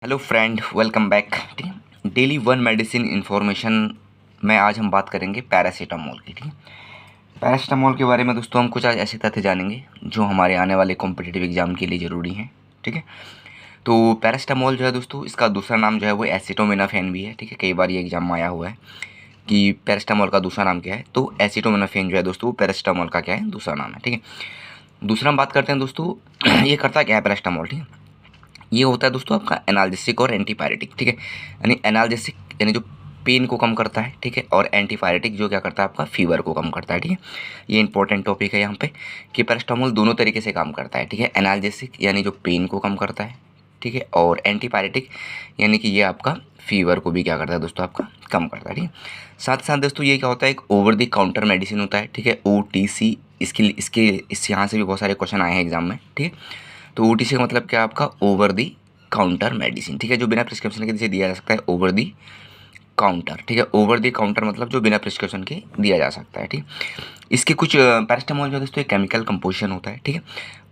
Hello friend, welcome back. ठीक है, daily one medicine information में आज हम बात करेंगे पैरासीटामोल की। ठीक है, पैरासीटामोल के बारे में दोस्तों हम कुछ आज ऐसे तथ्य जानेंगे जो हमारे आने वाले कॉम्पिटिटिव एग्जाम के लिए ज़रूरी हैं। ठीक है, तो पैरासीटामोल जो है दोस्तों, इसका दूसरा नाम जो है वो एसिटोमिनोफेन भी है। ठीक है, कई बार ये एग्जाम में आया हुआ है कि पैरासीटामोल का दूसरा नाम क्या है, तो एसिटोमिनोफेन जो है दोस्तों वो पैरासीटामोल का क्या है, दूसरा नाम है। ठीक है, दूसरा हम बात करते हैं दोस्तों ये करता क्या है पैरासीटामोल। ठीक है, ये होता है दोस्तों आपका एनाल्जेसिक और एंटीपायरेटिक। ठीक है, यानी एनाल्जेसिक यानी जो पेन को कम करता है। ठीक है, और एंटीपायरेटिक जो क्या करता है आपका फीवर को कम करता है। ठीक है, ये इंपॉर्टेंट टॉपिक है यहाँ पे कि पैरासीटामोल दोनों तरीके से काम करता है। ठीक है, एनाल्जेसिक यानी जो पेन को कम करता है। ठीक है, और एंटीपायरेटिक यानी कि ये आपका फीवर को भी क्या करता है दोस्तों, आपका कम करता है। ठीक है, साथ साथ दोस्तों ये क्या होता है, एक ओवर द काउंटर मेडिसिन होता है। ठीक है, OTC, इसके इस यहाँ से भी बहुत सारे क्वेश्चन आए हैं एग्जाम में। ठीक है, तो OTC का मतलब क्या है आपका, ओवर दी काउंटर मेडिसिन। ठीक है, जो बिना प्रिस्क्रिप्शन के जिसे दिया जा सकता है, ओवर दी काउंटर। ठीक है, ओवर दी काउंटर मतलब जो बिना प्रिस्क्रिप्शन के दिया जा सकता है। ठीक, इसके कुछ पैरासीटामोल जो है दोस्तों एक केमिकल कंपोजिशन होता है। ठीक है,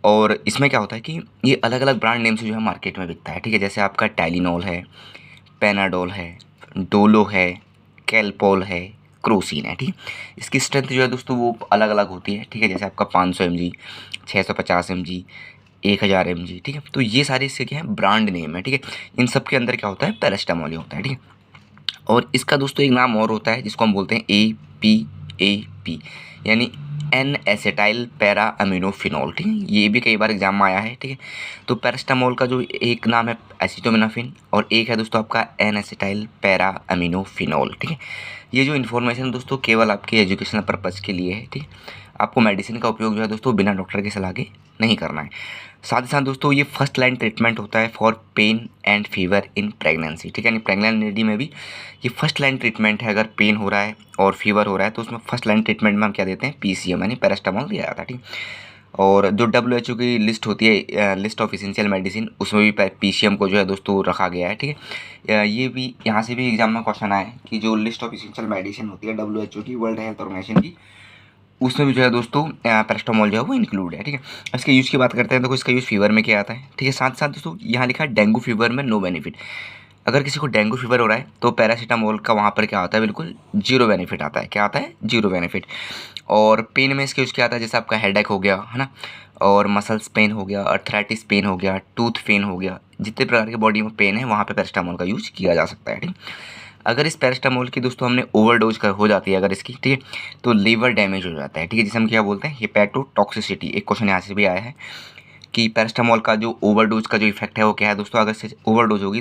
और इसमें क्या होता है कि ये अलग अलग ब्रांड नेम से जो है मार्केट में बिकता है। ठीक है, जैसे आपका टाइलिनॉल है, पेनाडोल है, डोलो है, कैलपोल है, क्रोसिन है। ठीक है, इसकी स्ट्रेंथ जो है दोस्तों वो अलग अलग होती है। ठीक है, जैसे आपका 500 mg, 650 mg, 1000 mg। ठीक है, तो ये सारे इसके क्या है, ब्रांड नेम है। ठीक है, इन सब के अंदर क्या होता है, पैरासीटामोल ही होता है। ठीक है, और इसका दोस्तों एक नाम और होता है जिसको हम बोलते हैं APAP, यानी एन एसिटाइल पैरा अमीनोफिनॉल। ठीक है, ये भी कई बार एग्जाम में आया है। ठीक है, तो पैरासीटामोल का जो एक नाम है एसिटोमिनोफिन और एक है दोस्तों आपका एन एसिटाइल पैरा अमीनोफिनॉल। ठीक है, ये जो इन्फॉर्मेशन दोस्तों केवल आपके एजुकेशनल पर्पज़ के लिए है। ठीक है, आपको मेडिसिन का उपयोग जो है दोस्तों बिना डॉक्टर की सलाह के नहीं करना है। साथ ही साथ दोस्तों ये फर्स्ट लाइन ट्रीटमेंट होता है for pain and fever in pregnancy. ठीक है, यानी प्रेग्नेंट लेडी में भी ये फर्स्ट लाइन ट्रीटमेंट है। अगर पेन हो रहा है और फीवर हो रहा है तो उसमें फर्स्ट लाइन ट्रीटमेंट में हम क्या देते हैं, PCM यानी पैरासीटामोल दिया जाता है। ठीक, और जो WHO की लिस्ट होती है, लिस्ट ऑफ इसेंशियल मेडिसिन, उसमें भी PCM को जो है दोस्तों रखा गया है। ठीक है, ये भी यहाँ से भी एग्जाम में क्वेश्चन आए कि जो लिस्ट ऑफ इसेंशियल मेडिसिन होती है WHO की, वर्ल्ड हेल्थ ऑर्गेनाइजेशन की, उसमें भी जो है दोस्तों पैरासीटामोल जो है वो इंक्लूड है। ठीक है, इसके यूज़ की बात करते हैं तो इसका यूज़ फीवर में किया जाता है। ठीक है, साथ साथ दोस्तों यहाँ लिखा है डेंगू फीवर में नो बेनिफिट। अगर किसी को डेंगू फीवर हो रहा है तो पैरासीटामोल का वहाँ पर क्या होता है, बिल्कुल जीरो बेनिफिट आता है। क्या आता है, जीरो बेनिफिट। और पेन में इसके यूज़ क्या आता है, जैसे आपका हेडेक हो गया है ना, और मसल्स पेन हो गया, अर्थराइटिस पेन हो गया, टूथ पेन हो गया, जितने प्रकार के बॉडी में पेन है वहाँ पे पैरासीटामोल का यूज किया जा सकता है। ठीक, अगर इस पैरासीटामोल की दोस्तों हमने ओवरडोज कर हो जाती है अगर इसकी, ठीक है, तो लीवर डैमेज हो जाता है। ठीक है, जिसे हम क्या बोलते हैं, हेपेटोटॉक्सिसिटी। एक क्वेश्चन यहाँ से भी आया है कि पैरासीटामोल का जो ओवरडोज का जो इफेक्ट है वो क्या है दोस्तों, अगर से ओवरडोज होगी